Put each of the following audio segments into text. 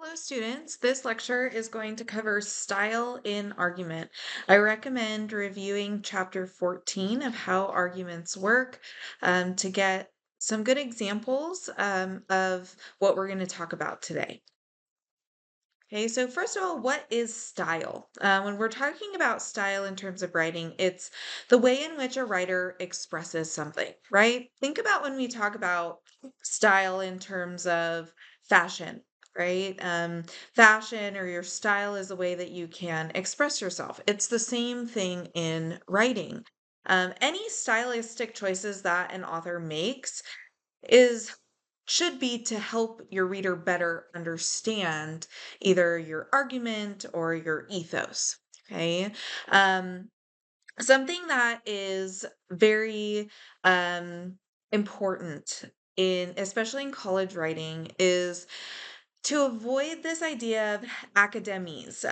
Hello, students. This lecture is going to cover style in argument. I recommend reviewing chapter 14 of how arguments work to get some good examples of what we're going to talk about today. Okay, so first of all, what is style? When we're talking about style in terms of writing, it's the way in which a writer expresses something, right? Think about when we talk about style in terms of fashion, right? Fashion or your style is a way that you can express yourself. It's the same thing in writing. Any stylistic choices that an author makes is should be to help your reader better understand either your argument or your ethos. Okay. Um, Something that is very important in especially in college writing is to avoid this idea of academies.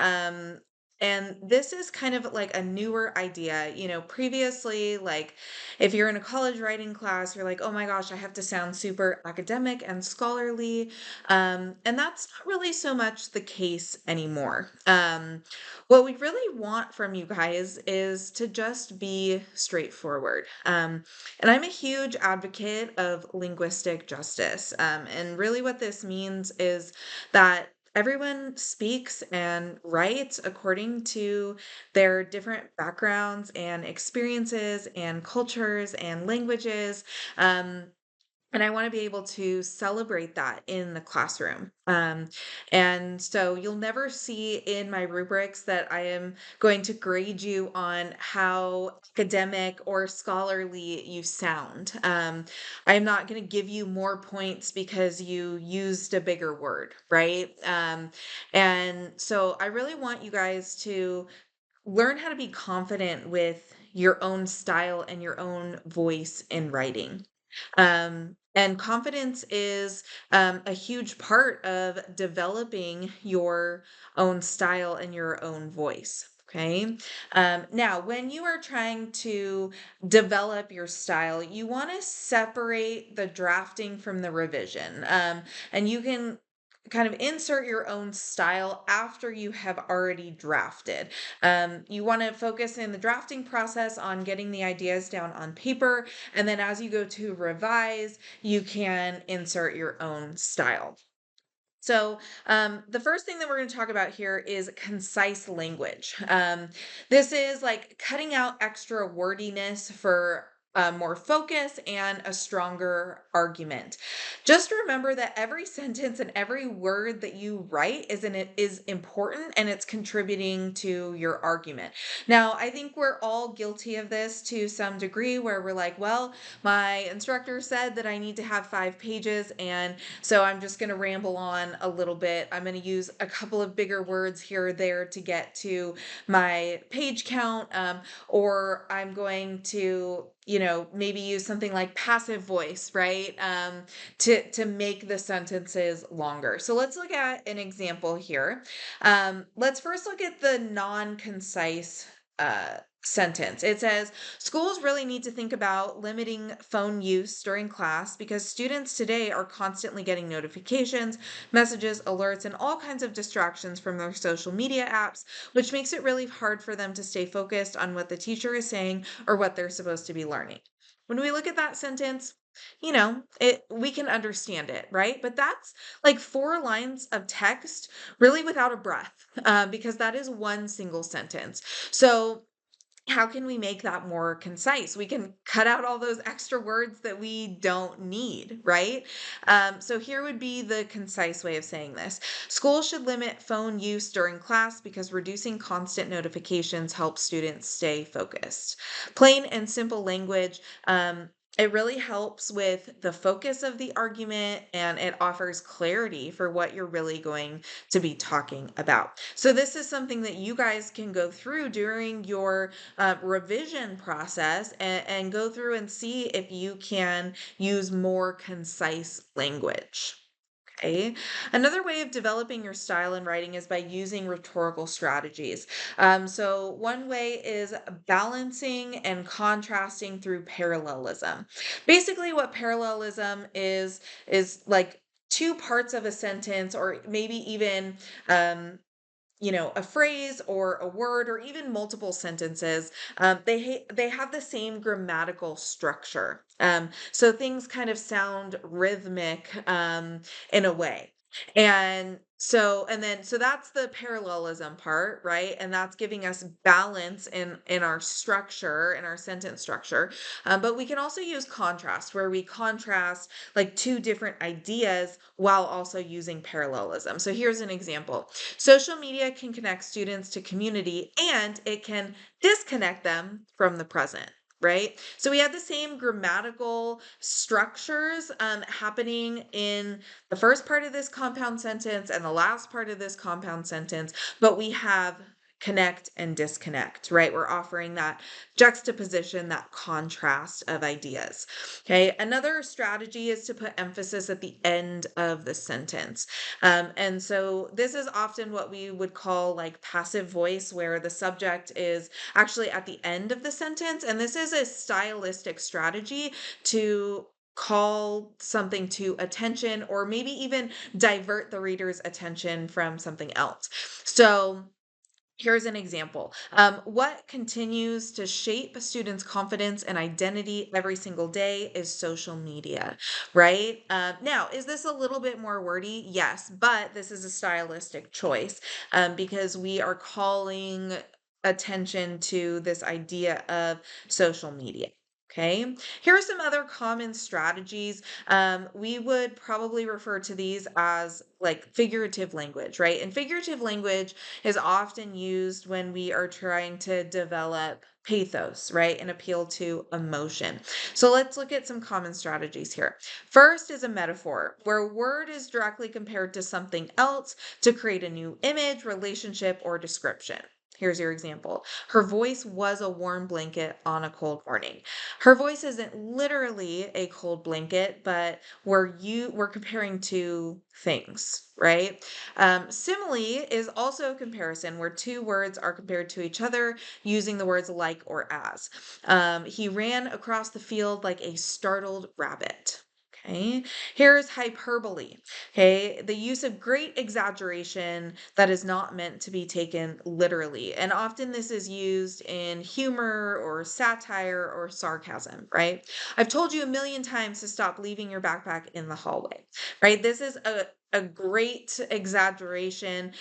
And this is kind of like a newer idea. Previously, like if you're in a college writing class, you're like, oh my gosh, I have to sound super academic and scholarly. And that's not really so much the case anymore. What we really want from you guys is to just be straightforward. And I'm a huge advocate of linguistic justice. And really, what this means is that everyone speaks and writes according to their different backgrounds and experiences and cultures and languages. And I want to be able to celebrate that in the classroom. And so you'll never see in my rubrics that I am going to grade you on how academic or scholarly you sound. I'm not going to give you more points because you used a bigger word, right? And so I really want you guys to learn how to be confident with your own style and your own voice in writing. And confidence is a huge part of developing your own style and your own voice. Okay. Now, when you are trying to develop your style, you want to separate the drafting from the revision. And you can kind of insert your own style after you have already drafted. You want to focus in the drafting process on getting the ideas down on paper. And then as you go to revise, you can insert your own style. So, the first thing that we're going to talk about here is concise language. This is like cutting out extra wordiness for more focus and a stronger argument. Just remember that every sentence and every word that you write is important and it's contributing to your argument. Now, I think we're all guilty of this to some degree where we're like, well, my instructor said that I need to have 5 pages, and so I'm just going to ramble on a little bit. I'm going to use a couple of bigger words here or there to get to my page count, or I'm going to, maybe use something like passive voice, right? To make the sentences longer. So let's look at an example here. Let's first look at the non-concise sentence. It says, schools really need to think about limiting phone use during class because students today are constantly getting notifications, messages, alerts, and all kinds of distractions from their social media apps, which makes it really hard for them to stay focused on what the teacher is saying or what they're supposed to be learning. When we look at that sentence, we can understand it, right? But that's like 4 lines of text really without a breath, because that is one single sentence. So how can we make that more concise? We can cut out all those extra words that we don't need, right? So here would be the concise way of saying this. Schools should limit phone use during class because reducing constant notifications helps students stay focused. Plain and simple language. It really helps with the focus of the argument and it offers clarity for what you're really going to be talking about. So, this is something that you guys can go through during your revision process and go through and see if you can use more concise language. Okay. Another way of developing your style in writing is by using rhetorical strategies. So, one way is balancing and contrasting through parallelism. Basically, what parallelism is like two parts of a sentence, or maybe even um, a phrase or a word or even multiple sentences, they have the same grammatical structure. So things kind of sound rhythmic in a way. And so that's the parallelism part, right? And that's giving us balance in our structure, in our sentence structure. But we can also use contrast, where we contrast like two different ideas while also using parallelism. So here's an example. Social media can connect students to community, and it can disconnect them from the present, right? So we have the same grammatical structures happening in the first part of this compound sentence and the last part of this compound sentence, but we have connect and disconnect, right? We're offering that juxtaposition, that contrast of ideas. Okay. Another strategy is to put emphasis at the end of the sentence. And so this is often what we would call like passive voice, where the subject is actually at the end of the sentence. And this is a stylistic strategy to call something to attention, or maybe even divert the reader's attention from something else. So here's an example. What continues to shape students' confidence and identity every single day is social media, right? Now, is this a little bit more wordy? Yes, but this is a stylistic choice because we are calling attention to this idea of social media. Okay, here are some other common strategies. We would probably refer to these as like figurative language, right? And figurative language is often used when we are trying to develop pathos, right? And appeal to emotion. So let's look at some common strategies here. First is a metaphor, where a word is directly compared to something else to create a new image, relationship, or description. Here's your example. Her voice was a warm blanket on a cold morning. Her voice isn't literally a cold blanket, but we're comparing two things, right? Simile is also a comparison where two words are compared to each other using the words like or as. He ran across the field like a startled rabbit. Okay, here's hyperbole. Okay, the use of great exaggeration that is not meant to be taken literally. And often this is used in humor or satire or sarcasm, right? I've told you a million times to stop leaving your backpack in the hallway, right? This is a great exaggeration.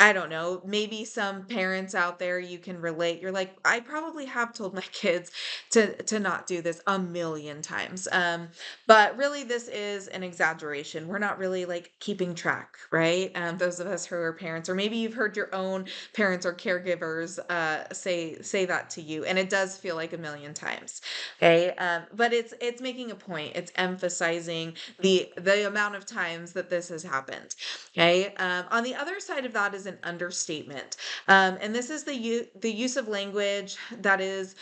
I don't know, maybe some parents out there you can relate. You're like, I probably have told my kids to not do this a million times. But really this is an exaggeration. We're not really like keeping track, right? Those of us who are parents, or maybe you've heard your own parents or caregivers say that to you, and it does feel like a million times. Okay, but it's making a point. It's emphasizing the amount of times that this has happened. Okay. On the other side of that is an understatement, and this is the use of language that is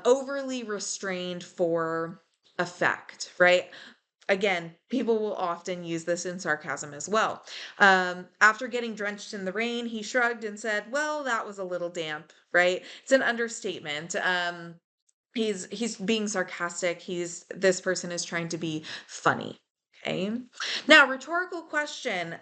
overly restrained for effect, right? Again, people will often use this in sarcasm as well. After getting drenched in the rain, he shrugged and said, "Well, that was a little damp," right? It's an understatement. He's being sarcastic. This person is trying to be funny. Okay. Now, rhetorical question.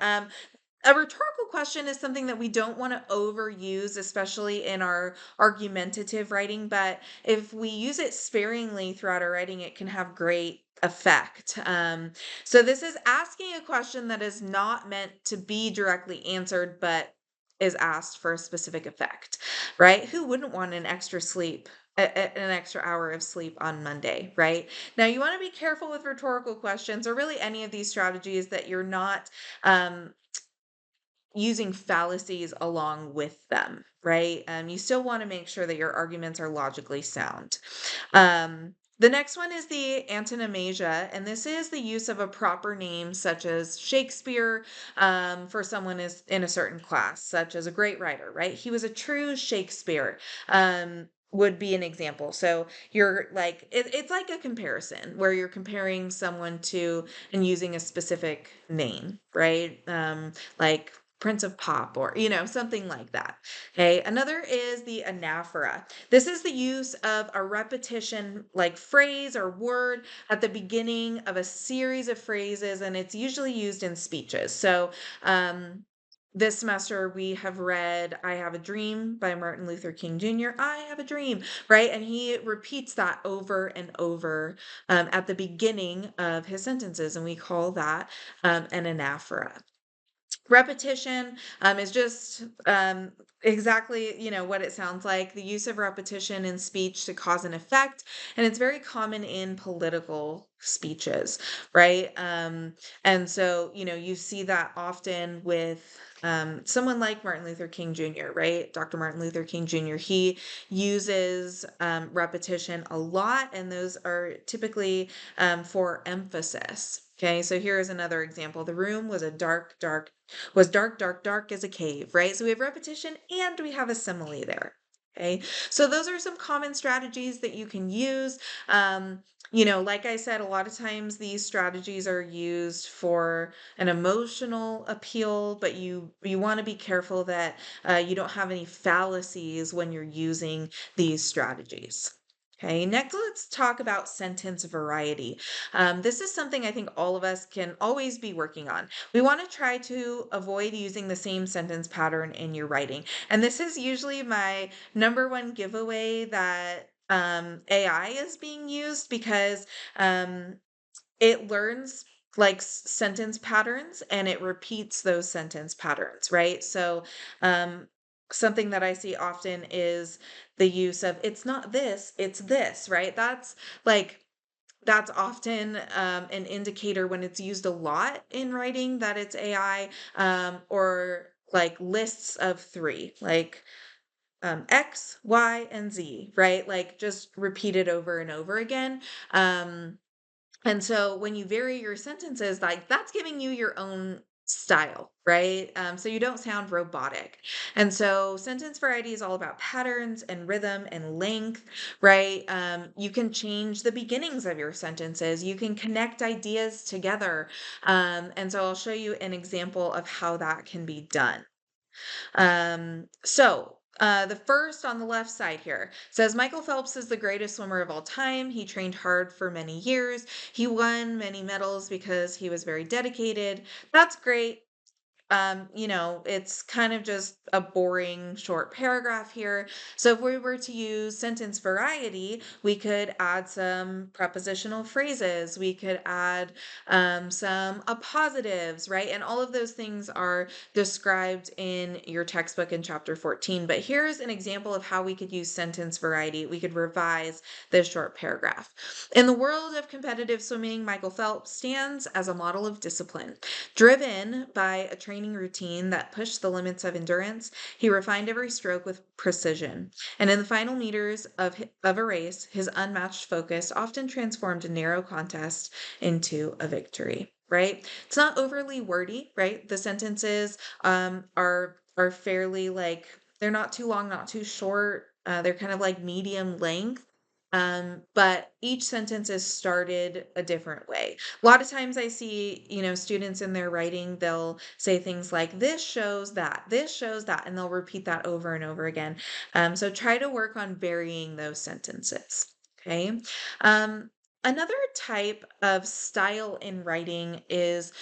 A rhetorical question is something that we don't want to overuse, especially in our argumentative writing, but if we use it sparingly throughout our writing, it can have great effect. So this is asking a question that is not meant to be directly answered, but is asked for a specific effect, right? Who wouldn't want an extra sleep? An extra hour of sleep on Monday, right? Now, you want to be careful with rhetorical questions, or really any of these strategies, that you're not um, using fallacies along with them, right? You still want to make sure that your arguments are logically sound. The next one is the antonomasia, and this is the use of a proper name such as Shakespeare for someone is in a certain class, such as a great writer, right? He was a true Shakespeare. Would be an example. So you're like, it's like a comparison where you're comparing someone to and using a specific name, right? Like Prince of Pop or, something like that. Okay. Another is the anaphora. This is the use of a repetition like phrase or word at the beginning of a series of phrases, and it's usually used in speeches. So, this semester we have read I Have a Dream by Martin Luther King Jr. I have a dream, right? And he repeats that over and over at the beginning of his sentences, and we call that an anaphora. Repetition is just exactly, what it sounds like, the use of repetition in speech to cause an effect. And it's very common in political speeches, right? And so, you see that often with someone like Martin Luther King Jr., right? Dr. Martin Luther King Jr., he uses repetition a lot, and those are typically for emphasis. Okay, so here is another example. The room was dark, dark, dark as a cave, right? So we have repetition and we have a simile there. Okay, so those are some common strategies that you can use. Like I said, a lot of times these strategies are used for an emotional appeal, but you want to be careful that you don't have any fallacies when you're using these strategies. Okay, next let's talk about sentence variety. This is something I think all of us can always be working on. We want to try to avoid using the same sentence pattern in your writing. And this is usually my number one giveaway that AI is being used because it learns like sentence patterns and it repeats those sentence patterns, right? So, something that I see often is the use of it's not this, it's this, right? That's often an indicator when it's used a lot in writing that it's AI, or like lists of three, like X, Y, and Z, right? Like just repeated over and over again. And so when you vary your sentences, like that's giving you your own style, right? So you don't sound robotic. And so sentence variety is all about patterns and rhythm and length, right? You can change the beginnings of your sentences. You can connect ideas together. And so I'll show you an example of how that can be done. The first on the left side here says Michael Phelps is the greatest swimmer of all time. He trained hard for many years. He won many medals because he was very dedicated. That's great. It's kind of just a boring short paragraph here. So if we were to use sentence variety, we could add some prepositional phrases. We could add some appositives, right? And all of those things are described in your textbook in chapter 14. But here's an example of how we could use sentence variety. We could revise this short paragraph. In the world of competitive swimming, Michael Phelps stands as a model of discipline. Driven by a training routine that pushed the limits of endurance, he refined every stroke with precision. And in the final meters of a race, his unmatched focus often transformed a narrow contest into a victory. Right? It's not overly wordy, right? The sentences are fairly like they're not too long, not too short. They're kind of like medium length. But each sentence is started a different way. A lot of times I see, students in their writing, they'll say things like, this shows that, and they'll repeat that over and over again. So try to work on varying those sentences. Okay. Um, Another type of style in writing is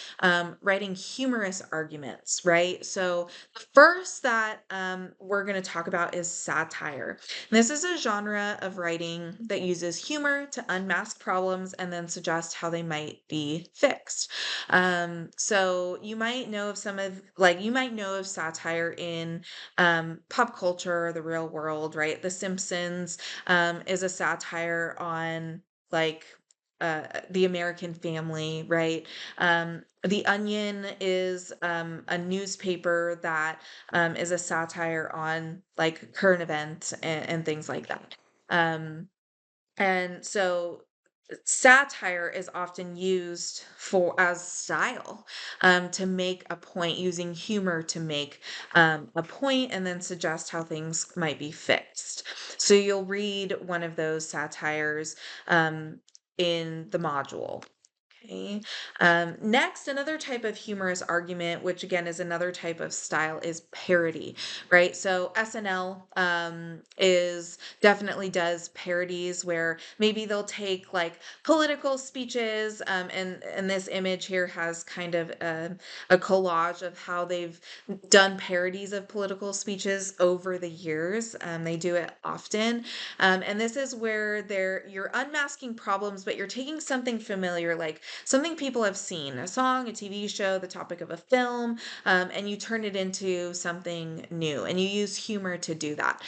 writing humorous arguments, right? So the first that we're going to talk about is satire. This is a genre of writing that uses humor to unmask problems and then suggest how they might be fixed. So you might know of satire in pop culture or the real world, right? The Simpsons is a satire on like the American family, right? The Onion is a newspaper that is a satire on like current events and things like that. And so satire is often used for as style to make a point, using humor to make a point and then suggest how things might be fixed. So you'll read one of those satires in the module. Okay. Next, another type of humorous argument, which again is another type of style, is parody, right? So SNL is definitely does parodies where maybe they'll take like political speeches, and this image here has kind of a collage of how they've done parodies of political speeches over the years. They do it often, and this is where you're unmasking problems, but you're taking something familiar, like something people have seen, a song, a TV show, the topic of a film, and you turn it into something new, and you use humor to do that.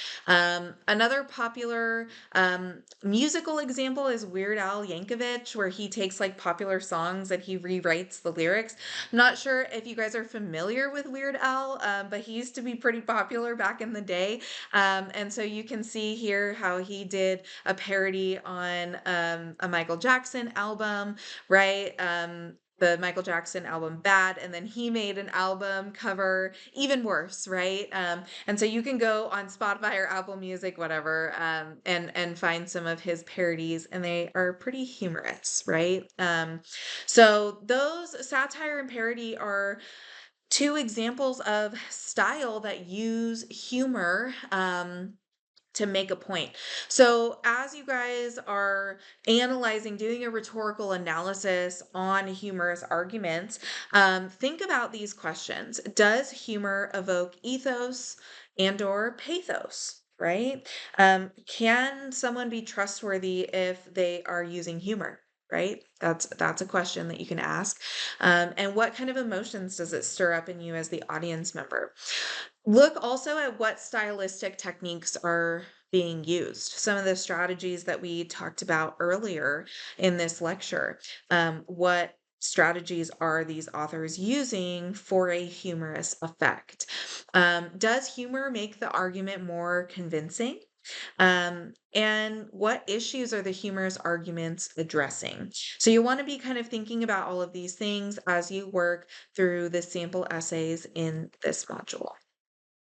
Another popular musical example is Weird Al Yankovic, where he takes like popular songs and he rewrites the lyrics. I'm not sure if you guys are familiar with Weird Al, but he used to be pretty popular back in the day. And so you can see here how he did a parody on a Michael Jackson album, right? The Michael Jackson album Bad, and then he made an album cover even worse, right? And so you can go on Spotify or Apple Music, whatever, and find some of his parodies, and they are pretty humorous, right? So those satire and parody are two examples of style that use humor to make a point. So, as you guys are analyzing, doing a rhetorical analysis on humorous arguments, think about these questions. Does humor evoke ethos and/or pathos? Right? Can someone be trustworthy if they are using humor? Right? That's a question that you can ask. And what kind of emotions does it stir up in you as the audience member? Look also at what stylistic techniques are being used. Some of the strategies that we talked about earlier in this lecture. What strategies are these authors using for a humorous effect? Does humor make the argument more convincing? And what issues are the humorous arguments addressing? So you want to be kind of thinking about all of these things as you work through the sample essays in this module.